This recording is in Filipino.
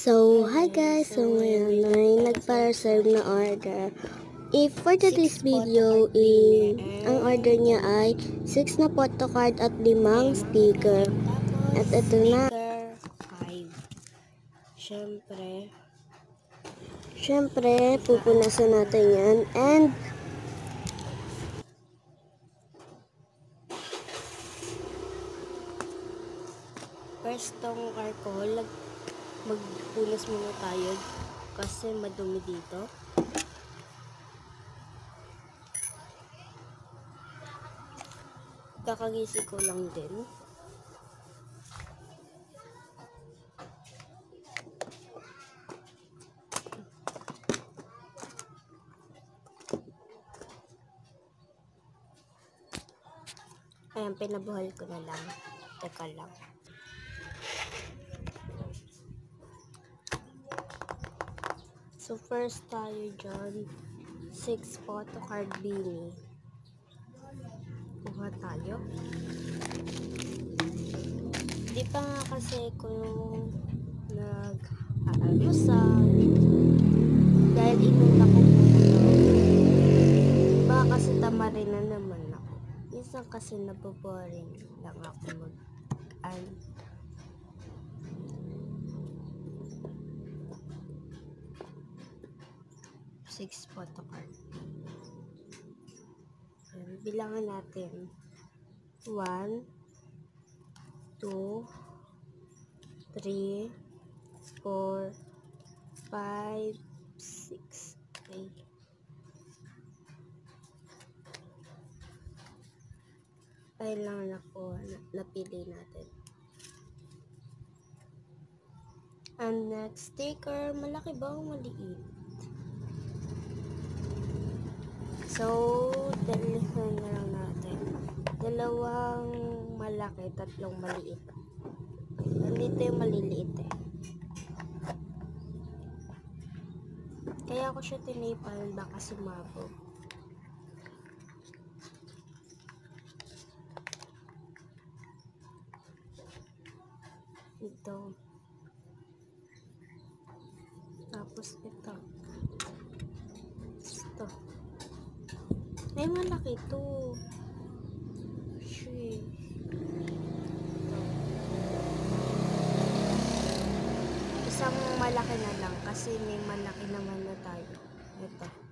So, hi guys! So, ngayon ay nagpa-reserve na order. If for today's video, ang order niya ay 6 na photocard at 5 sticker. At ito na. Siyempre, pupunasan natin yan. And, first tong alcohol, magpunas muna tayo kasi madumi dito. Kakagising ko lang din. Ayan, pinabuhal ko na lang. Teka lang. So, first tayo dyan, 6 photocard bini. Kuha tayo. Di pa nga kasi ko nag-aalmusal. Dahil inuna ko muna. Baka kasi tamarin na naman ako. Minsan kasi naboboring lang ako mag-an. Six photocard. Bilangan natin. 1, 2, 3, 4, 5, 6. Okay. Ay lang napili natin. And next sticker, malaki ba o maliit? So, dalihan na lang natin. 2 malaki, 3 maliit. Nandito yung maliliit eh. Kaya ako siya tinipan, baka sumabog. Ito. Tapos ito. Ito. Ay, malaki to. Shit. Ito. Isang malaki na lang kasi may malaki naman na tayo. Ito.